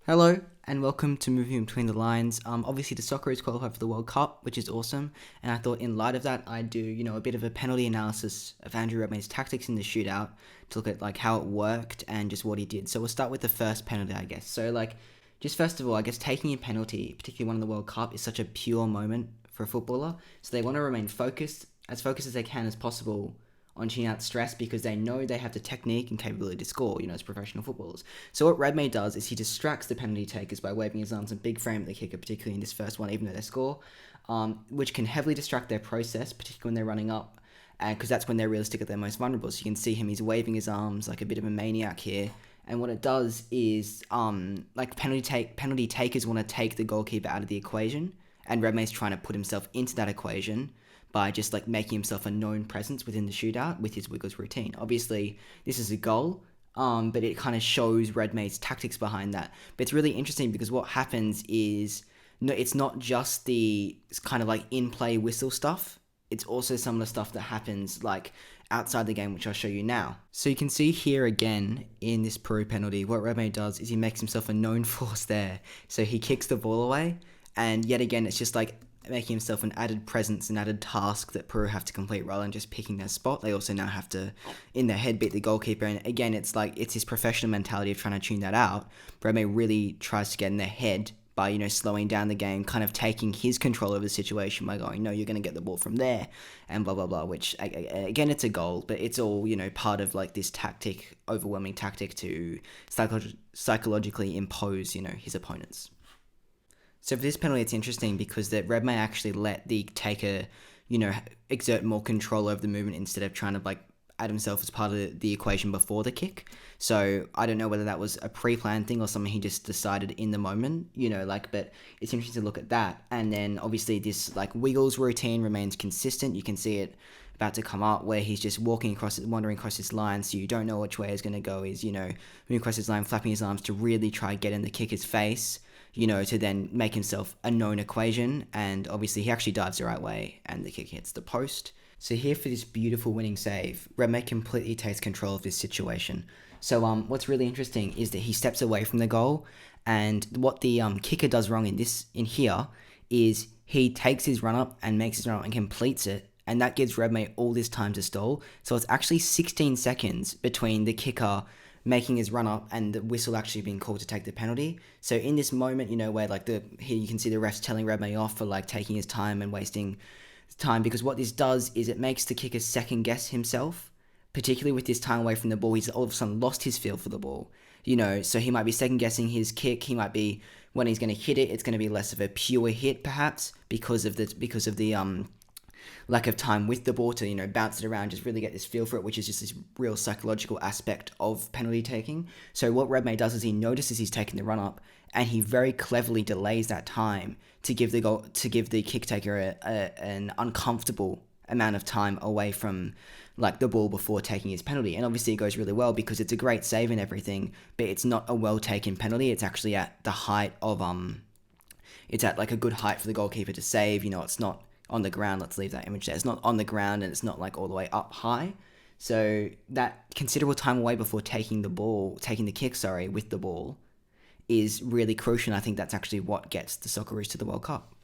Hello and welcome to Moving Between the Lines. Obviously the Socceroos qualified for the World Cup, which is awesome. And I thought in light of that, I'd do, a bit of a penalty analysis of Andrew Redmayne's tactics in the shootout to look at like how it worked and just what he did. So we'll start with the first penalty, I guess. So just first of all, I guess taking a penalty, particularly one in the World Cup, is such a pure moment for a footballer. So they want to remain focused as they can as possible on tuning out stress because they know they have the technique and capability to score, as professional footballers. So what Redmayne does is he distracts the penalty takers by waving his arms and big frame at the kicker, particularly in this first one, even though they score, which can heavily distract their process, particularly when they're running up, because that's when they're realistic at their most vulnerable. So you can see him, he's waving his arms like a bit of a maniac here. And what it does is, penalty takers want to take the goalkeeper out of the equation, and Redmayne's trying to put himself into that equation by just making himself a known presence within the shootout with his Wiggles routine. Obviously, this is a goal, but it kind of shows Redmayne's tactics behind that. But it's really interesting because what happens is, no, it's not just the kind of in-play whistle stuff. It's also some of the stuff that happens outside the game, which I'll show you now. So you can see here again in this Peru penalty, what Redmayne does is he makes himself a known force there. So he kicks the ball away, and yet again, it's just making himself an added presence, an added task that Peru have to complete rather than just picking their spot. They also now have to, in their head, beat the goalkeeper. And again, it's his professional mentality of trying to tune that out. Redmayne really tries to get in their head by, slowing down the game, kind of taking his control over the situation by going, no, you're going to get the ball from there, and blah, blah, blah, which, again, it's a goal, but it's all, part of, this overwhelming tactic to psychologically impose, his opponents. So for this penalty, it's interesting because that Redmayne actually let the taker, exert more control over the movement instead of trying to add himself as part of the equation before the kick. So I don't know whether that was a pre-planned thing or something he just decided in the moment, but it's interesting to look at that. And then obviously this Wiggles routine remains consistent. You can see it about to come up where he's just wandering across his line, so you don't know which way he's going to go. He's, moving across his line, flapping his arms to really try and get in the kicker's face, to then make himself a known equation. And obviously he actually dives the right way and the kick hits the post. So here for this beautiful winning save, Redmayne completely takes control of this situation. So what's really interesting is that he steps away from the goal, and what the kicker does wrong in here is he takes his run up and makes his run up and completes it, and that gives Redmayne all this time to stall. So it's actually 16 seconds between the kicker making his run up and the whistle actually being called to take the penalty. So in this moment, where here you can see the refs telling Redmayne off for taking his time and wasting time, because what this does is it makes the kicker second guess himself, particularly with this time away from the ball. He's all of a sudden lost his feel for the ball, so he might be second guessing his kick. He might be, when he's going to hit it, it's going to be less of a pure hit perhaps because of the lack of time with the ball to bounce it around, just really get this feel for it, which is just this real psychological aspect of penalty taking. So what Redmayne does is he notices he's taking the run up, and he very cleverly delays that time to give the kick taker an uncomfortable amount of time away from the ball before taking his penalty. And obviously it goes really well because it's a great save and everything, but it's not a well taken penalty. It's actually at the height of it's at a good height for the goalkeeper to save. It's not on the ground. Let's leave that image there. It's not on the ground, and it's not all the way up high. So that considerable time away before taking the kick, with the ball, is really crucial. And I think that's actually what gets the Socceroos to the World Cup.